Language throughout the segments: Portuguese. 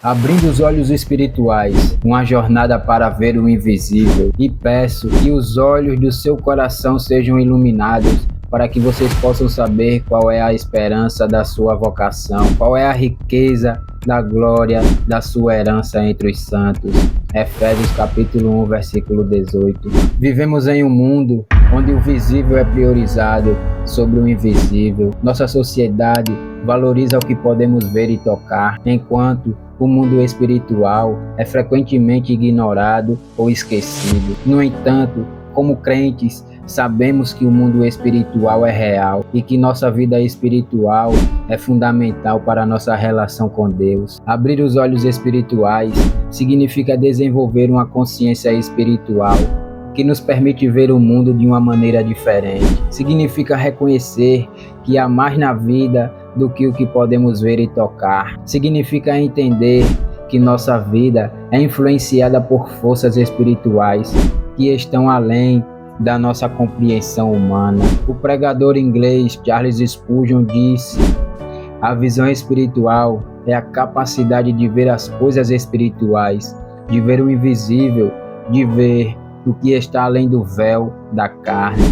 Abrindo os olhos espirituais, uma jornada para ver o invisível, e peço que os olhos do seu coração sejam iluminados para que vocês possam saber qual é a esperança da sua vocação, qual é a riqueza da glória da sua herança entre os santos. Efésios capítulo 1, versículo 18. Vivemos em um mundo onde o visível é priorizado sobre o invisível. Nossa sociedade valoriza o que podemos ver e tocar, enquanto o mundo espiritual é frequentemente ignorado ou esquecido. No entanto, como crentes, sabemos que o mundo espiritual é real e que nossa vida espiritual é fundamental para a nossa relação com Deus. Abrir os olhos espirituais significa desenvolver uma consciência espiritual que nos permite ver o mundo de uma maneira diferente. Significa reconhecer que há mais na vida do que o que podemos ver e tocar. Significa entender que nossa vida é influenciada por forças espirituais que estão além da nossa compreensão humana. O pregador inglês Charles Spurgeon disse: a visão espiritual é a capacidade de ver as coisas espirituais, de ver o invisível, de ver o que está além do véu da carne.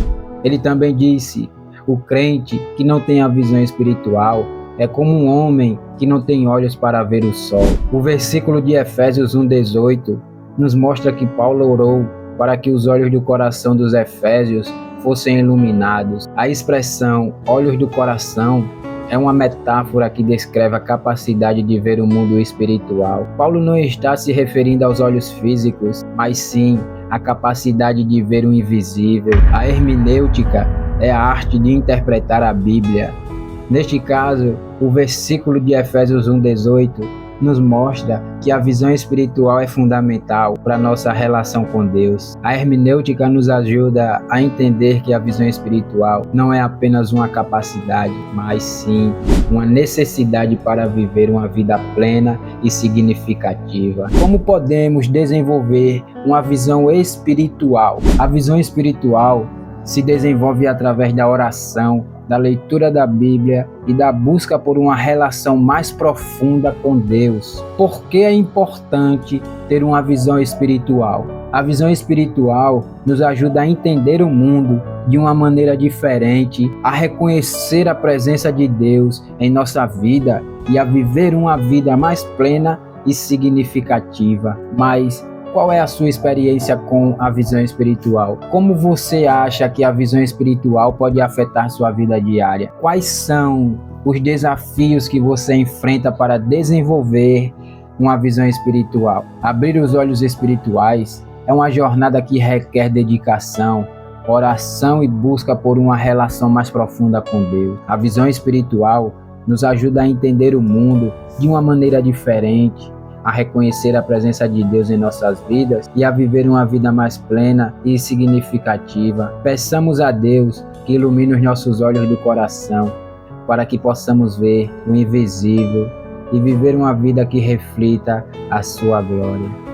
Ele também disse: o crente que não tem a visão espiritual é como um homem que não tem olhos para ver o sol. O versículo de Efésios 1:18 nos mostra que Paulo orou para que os olhos do coração dos efésios fossem iluminados. A expressão olhos do coração é uma metáfora que descreve a capacidade de ver o mundo espiritual. Paulo não está se referindo aos olhos físicos, mas sim à capacidade de ver o invisível. A hermenêutica é a arte de interpretar a Bíblia. Neste caso, o versículo de Efésios 1:18 nos mostra que a visão espiritual é fundamental para nossa relação com Deus. A hermenêutica nos ajuda a entender que a visão espiritual não é apenas uma capacidade, mas sim uma necessidade para viver uma vida plena e significativa. Como podemos desenvolver uma visão espiritual? A visão espiritual se desenvolve através da oração, da leitura da Bíblia e da busca por uma relação mais profunda com Deus. Por que é importante ter uma visão espiritual? A visão espiritual nos ajuda a entender o mundo de uma maneira diferente, a reconhecer a presença de Deus em nossa vida e a viver uma vida mais plena e significativa. Mas qual é a sua experiência com a visão espiritual? Como você acha que a visão espiritual pode afetar sua vida diária? Quais são os desafios que você enfrenta para desenvolver uma visão espiritual? Abrir os olhos espirituais é uma jornada que requer dedicação, oração e busca por uma relação mais profunda com Deus. A visão espiritual nos ajuda a entender o mundo de uma maneira diferente, a reconhecer a presença de Deus em nossas vidas e a viver uma vida mais plena e significativa. Peçamos a Deus que ilumine os nossos olhos do coração para que possamos ver o invisível e viver uma vida que reflita a sua glória.